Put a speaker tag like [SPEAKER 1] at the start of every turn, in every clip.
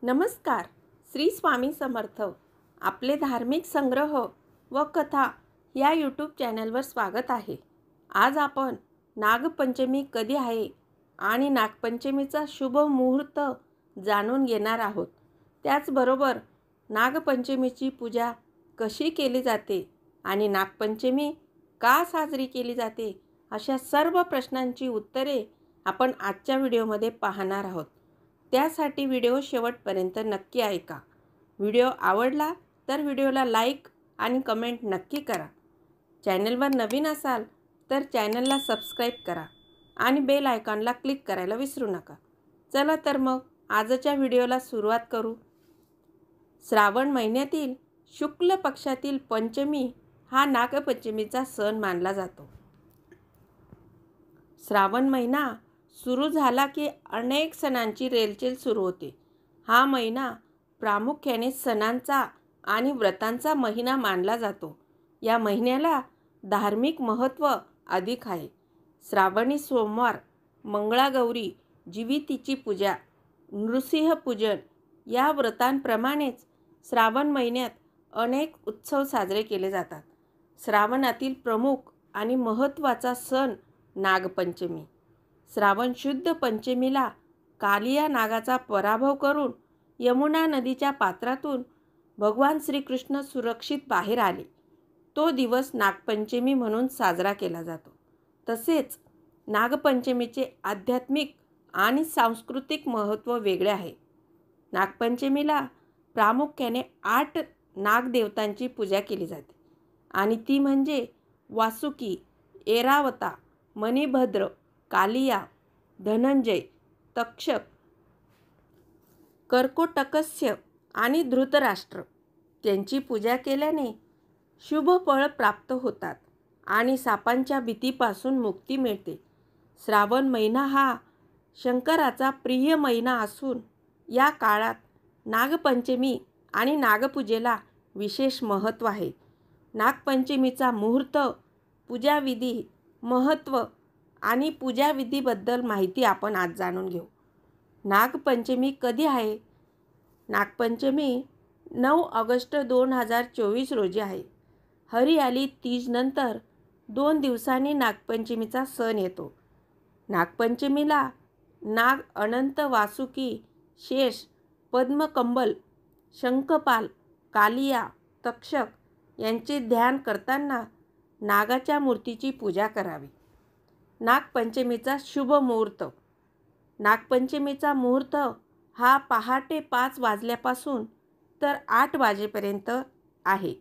[SPEAKER 1] नमस्कार. श्री स्वामी समर्थ. आपले धार्मिक संग्रह व कथा या यूट्यूब चॅनलवर स्वागत आहे. आज आपण नागपंचमी कधी आहे आणि नागपंचमीचा शुभ मुहूर्त जाणून घेणार आहोत. त्याचबरोबर नागपंचमीची पूजा कशी केली जाते आणि नागपंचमी का साजरी केली जाते अशा सर्व प्रश्नांची उत्तरे आपण आजच्या व्हिडिओमध्ये पाहणार आहोत. त्यासाठी व्हिडिओ शेवटपर्यंत नक्की ऐका. व्हिडिओ आवडला तर व्हिडिओला लाईक आणि कमेंट नक्की करा. चॅनलवर नवीन असाल तर चॅनलला सबस्क्राईब करा आणि बेल आयकॉनला क्लिक करायला विसरू नका. चला तर मग आजच्या व्हिडिओला सुरुवात करू. श्रावण महिन्यातील शुक्ल पक्षातील पंचमी हा नागपंचमीचा सण मानला जातो. श्रावण महिना सुरू झाला की अनेक सणांची रेलचेल सुरू होते. हा महिना प्रामुख्याने सणांचा आणि व्रतांचा महिना मानला जातो. या महिन्याला धार्मिक महत्त्व अधिक आहे. श्रावणी सोमवार, मंगळागौरी, जिवितीची पूजा, नृसिंह पूजन या व्रतांप्रमाणेच श्रावण महिन्यात अनेक उत्सव साजरे केले जातात. श्रावणातील प्रमुख आणि महत्त्वाचा सण नागपंचमी. श्रावण शुद्ध पंचमीला कालिया नागाचा पराभव करून यमुना नदीच्या पात्रातून भगवान श्रीकृष्ण सुरक्षित बाहेर आले. तो दिवस नागपंचमी म्हणून साजरा केला जातो. तसेच नागपंचमीचे आध्यात्मिक आणि सांस्कृतिक महत्त्व वेगळे आहे. नागपंचमीला प्रामुख्याने 8 नागदेवतांची पूजा केली जाते आणि ती म्हणजे वासुकी, ऐरावता, मणिभद्र, कालिया, धनंजय, तक्षक, कर्कोटकस्य आणि धृतराष्ट्र. त्यांची पूजा केल्याने शुभ फळ प्राप्त होतात आणि सापांच्या भीतीपासून मुक्ती मिळते. श्रावण महिना हा शंकराचा प्रिय महिना असून या काळात नागपंचमी आणि नागपूजेला विशेष महत्त्व आहे. नागपंचमीचा मुहूर्त, पूजाविधी, महत्त्व आणि पूजाविधीबद्दल माहिती आपण आज जाणून घेऊ. नागपंचमी कधी आहे? नागपंचमी 9 ऑगस्ट 2024 रोजी आहे. हरियाली तीजनंतर 2 दिवसांनी नागपंचमीचा सण येतो. नागपंचमीला नाग अनंत, वासुकी, शेष, पद्मकंबल, शंखपाल, कालिया, तक्षक यांचे ध्यान करताना नागाच्या मूर्तीची पूजा करावी. नागपंचमीचा शुभ मुहूर्त. नागपंचमीचा मुहूर्त हा पहाटे 5 वाजल्यापासून तर 8 वाजेपर्यंत आहे.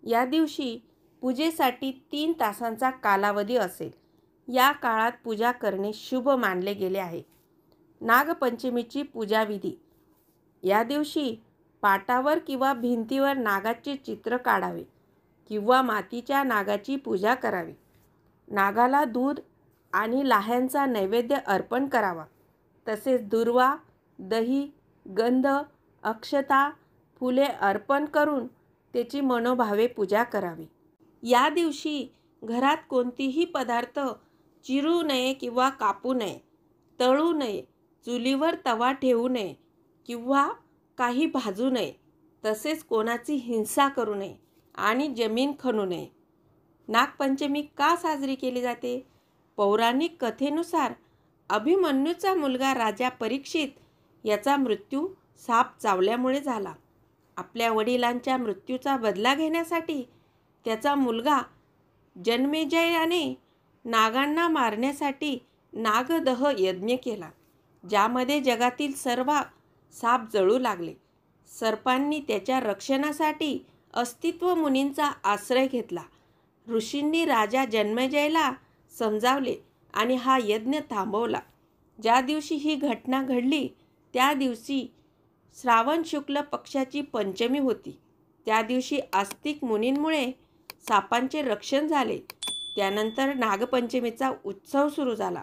[SPEAKER 1] या दिवशी पूजेसाठी 3 तासांचा कालावधी असेल. या काळात पूजा करणे शुभ मानले गेले आहे. नागपंचमीची पूजाविधी. या दिवशी पाटावर किंवा भिंतीवर नागाचे चित्र काढावे किंवा मातीच्या नागाची पूजा करावी. नागाला दूध आणि लाह्यांचा नैवेद्य अर्पण करावा. तसेच दुर्वा, दही, गंध, अक्षता, फुले अर्पण करून त्याची मनोभावे पूजा करावी. या दिवशी घरात कोणतीही पदार्थ चिरू नये किंवा कापू नये, तळू नये, चुलीवर तवा ठेवू नये किंवा काही भाजू नये. तसेच कोणाची हिंसा करू नये आणि जमीन खणू नये. नागपंचमी का साजरी केली जाते? पौराणिक कथेनुसार अभिमन्यूचा मुलगा राजा परीक्षित याचा मृत्यू साप चावल्यामुळे झाला. आपल्या वडिलांच्या मृत्यूचा बदला घेण्यासाठी त्याचा मुलगा जन्मेजयाने नागांना मारण्यासाठी नागदह यज्ञ केला, ज्यामध्ये जगातील सर्व साप जळू लागले. सर्पांनी त्याच्या रक्षणासाठी अस्तित्व मुनींचा आश्रय घेतला. ऋषींनी राजा जन्मेजयला समजावले आणि हा यज्ञ थांबवला. ज्या दिवशी ही घटना घडली त्या दिवशी श्रावण शुक्ल पक्षाची पंचमी होती. त्या दिवशी आस्तिक मुनींमुळे सापांचे रक्षण झाले. त्यानंतर नागपंचमीचा उत्सव सुरू झाला.